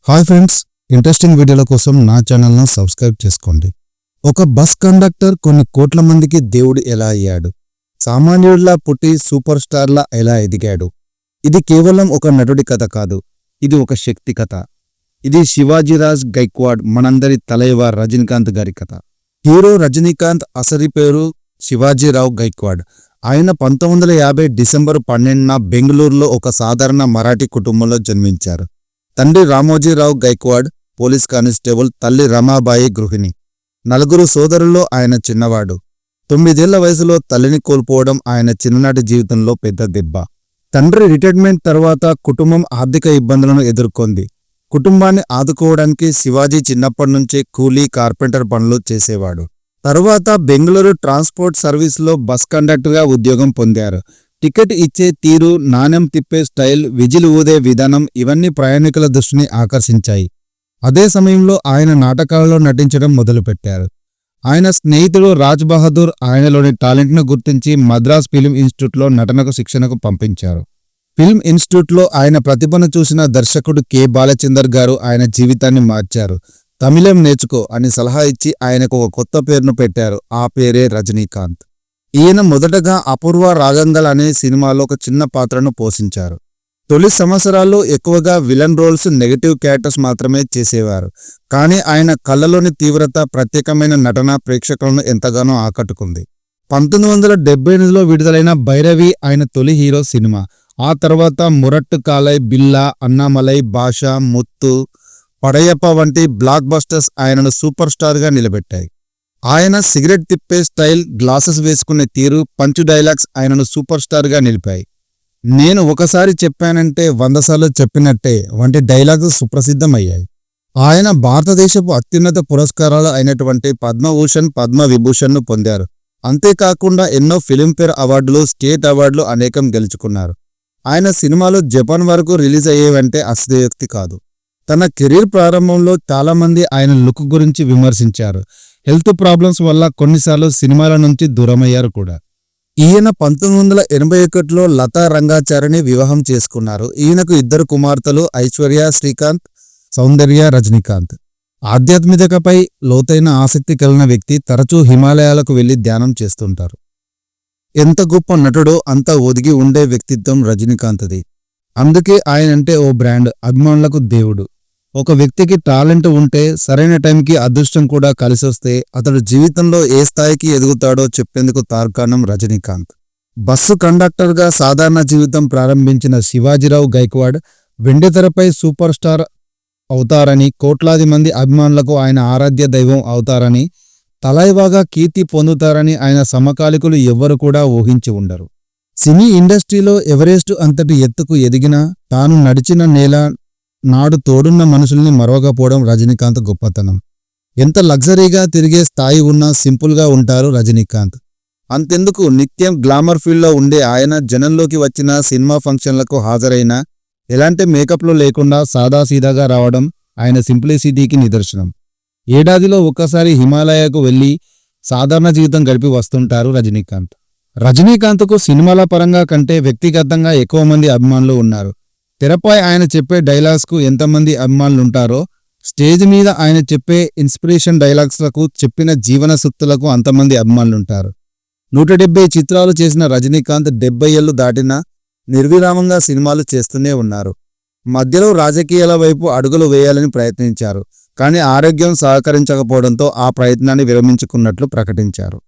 Hi friends, interesting వీడియోల కోసం నా ఛానల్ను సబ్స్క్రైబ్ చేసుకోండి. ఒక బస్ కండక్టర్ కొన్ని కోట్ల మందికి దేవుడు ఎలా అయ్యాడు? సామాన్యుడిలా పుట్టి సూపర్ స్టార్లా ఎలా ఎదిగాడు? ఇది కేవలం ఒక నటుడి కథ కాదు, ఇది ఒక శక్తి కథ. ఇది శివాజీరాజ్ గైక్వాడ్, మనందరి తలైవార్ రజనీకాంత్ గారి కథ. హీరో రజనీకాంత్ అసలు పేరు శివాజీరావు గైక్వాడ్. ఆయన 1950 డిసెంబర్ 12న బెంగళూరులో ఒక సాధారణ మరాఠీ కుటుంబంలో జన్మించారు. తండ్రి రామోజీరావు గైక్వాడ్ పోలీస్ కానిస్టేబుల్, తల్లి రమాబాయి గృహిణి. 4 సోదరుల్లో ఆయన చిన్నవాడు. 9 ఏళ్ల వయసులో తల్లిని కోల్పోవడం ఆయన చిన్ననాటి జీవితంలో పెద్ద దెబ్బ. తండ్రి రిటైర్మెంట్ తర్వాత కుటుంబం ఆర్థిక ఇబ్బందులను ఎదుర్కొంది. కుటుంబాన్ని ఆదుకోవడానికి శివాజీ చిన్నప్పటి నుంచే కూలీ, కార్పెంటర్ పనులు చేసేవాడు. తరువాత బెంగళూరు ట్రాన్స్పోర్ట్ సర్వీస్లో బస్ కండక్టర్గా ఉద్యోగం పొందారు. టికెట్ ఇచ్చే తీరు, నాణెం తిప్పే స్టైల్, విజిల్ ఊదే విధానం ఇవన్నీ ప్రయాణికుల దృష్టిని ఆకర్షించాయి. అదే సమయంలో ఆయన నాటకాలలో నటించడం మొదలుపెట్టారు. ఆయన స్నేహితుడు రాజ్ బహదూర్ ఆయనలోని టాలెంట్ను గుర్తించి మద్రాస్ ఫిల్మ్ ఇన్స్టిట్యూట్లో నటనకు శిక్షణకు పంపించారు. ఫిల్మ్ ఇన్స్టిట్యూట్లో ఆయన ప్రతిభను చూసిన దర్శకుడు కె. బాలచందర్ గారు ఆయన జీవితాన్ని మార్చారు. తమిళం నేర్చుకో అని సలహా ఇచ్చి ఆయనకు ఒక కొత్త పేరును పెట్టారు. ఆ పేరే రజనీకాంత్. ఈయన మొదటగా అపూర్వ రాగంగల్ అనే సినిమాలో ఒక చిన్న పాత్రను పోషించారు. తొలి సంవత్సరాల్లో ఎక్కువగా విలన్ రోల్స్, నెగటివ్ క్యారెక్టర్స్ మాత్రమే చేసేవారు. కానీ ఆయన కళ్ళలోని తీవ్రత, ప్రత్యేకమైన నటన ప్రేక్షకులను ఎంతగానో ఆకట్టుకుంది. 1978లో విడుదలైన భైరవి ఆయన తొలి హీరో సినిమా. ఆ తర్వాత మురట్టు కాలై, బిల్లా, అన్నామలై, భాష, ముత్తు, పడయప్ప వంటి బ్లాక్ బస్టర్స్ ఆయనను సూపర్ స్టార్గా నిలబెట్టాయి. ఆయన సిగరెట్ తిప్పే స్టైల్, గ్లాసెస్ వేసుకునే తీరు, పంచ్ డైలాగ్స్ ఆయనను సూపర్ స్టార్గా నిలిపాయి. నేను ఒకసారి చెప్పానంటే 100 సార్లు చెప్పినట్టే వంటి డైలాగ్స్ సుప్రసిద్ధమయ్యాయి. ఆయన భారతదేశపు అత్యున్నత పురస్కారాలు అయినటువంటి పద్మభూషణ్, పద్మవిభూషణ్ను పొందారు. అంతేకాకుండా ఎన్నో ఫిలింఫేర్ అవార్డులు, స్టేట్ అవార్డులు అనేకం గెలుచుకున్నారు. ఆయన సినిమాలు జపాన్ వరకు రిలీజ్ అయ్యేవంటే అతిశయోక్తి కాదు. తన కెరీర్ ప్రారంభంలో చాలామంది ఆయన లుక్ గురించి విమర్శించారు. హెల్త్ ప్రాబ్లమ్స్ వల్ల కొన్నిసార్లు సినిమాల నుంచి దూరమయ్యారు కూడా. ఈయన 1981లో లతా రంగాచారిని వివాహం చేసుకున్నారు. ఈయనకు 2 కుమార్తెలు, ఐశ్వర్య శ్రీకాంత్, సౌందర్య రజనీకాంత్. ఆధ్యాత్మికతపై లోతైన ఆసక్తి కలిగిన వ్యక్తి. తరచూ హిమాలయాలకు వెళ్లి ధ్యానం చేస్తుంటారు. ఎంత గొప్ప నటుడో అంత ఒదిగి ఉండే వ్యక్తిత్వం రజనీకాంత్ది. అందుకే ఆయనంటే ఓ బ్రాండ్, అభిమానులకు దేవుడు. ఒక వ్యక్తికి టాలెంట్ ఉంటే, సరైన టైంకి అదృష్టం కూడా కలిసొస్తే అతడు జీవితంలో ఏ స్థాయికి ఎదుగుతాడో చెప్పేందుకు తార్కాణం రజనీకాంత్. బస్సు కండక్టర్గా సాధారణ జీవితం ప్రారంభించిన శివాజీరావు గైక్వాడ్ వెండితెరపై సూపర్ స్టార్ అవుతారని, కోట్లాది మంది అభిమానులకు ఆయన ఆరాధ్య దైవం అవుతారని, తలైవాగా కీర్తి పొందుతారని ఆయన సమకాలికులు ఎవ్వరు కూడా ఊహించి ఉండరు. సినీ ఇండస్ట్రీలో ఎవరెస్ట్ అంతటి ఎత్తుకు ఎదిగినా తాను నడిచిన నేల, నాడు తోడున్న మనుషుల్ని మరవకపోవడం రజనీకాంత్ గొప్పతనం. ఎంత లగ్జరీగా తిరిగే స్థాయి ఉన్నా సింపుల్గా ఉంటారు రజనీకాంత్. అంతెందుకు, నిత్యం గ్లామర్ ఫీల్డ్లో ఉండే ఆయన జనంలోకి వచ్చిన సినిమా ఫంక్షన్లకు హాజరైనా ఎలాంటి మేకప్లో లేకుండా సాదాసీదాగా రావడం ఆయన సింప్లిసిటీకి నిదర్శనం. ఏడాదిలో ఒక్కసారి హిమాలయకు వెళ్లి సాధారణ జీవితం గడిపి వస్తుంటారు రజనీకాంత్. రజనీకాంత్కు సినిమాల పరంగా కంటే వ్యక్తిగతంగా ఎక్కువ మంది అభిమానులు ఉన్నారు. తెరపై ఆయన చెప్పే డైలాగ్స్కు ఎంతమంది అభిమానులుంటారో, స్టేజ్ మీద ఆయన చెప్పే ఇన్స్పిరేషన్ డైలాగ్స్లకు, చెప్పిన జీవన సూక్తులకు అంతమంది అభిమానులుంటారు. 170 చిత్రాలు చేసిన రజనీకాంత్ 70 ఏళ్లు దాటినా నిర్విరామంగా సినిమాలు చేస్తూనే ఉన్నారు. మధ్యలో రాజకీయాల వైపు అడుగులు వేయాలని ప్రయత్నించారు. కానీ ఆరోగ్యం సహకరించకపోవడంతో ఆ ప్రయత్నాన్ని విరమించుకున్నట్లు ప్రకటించారు.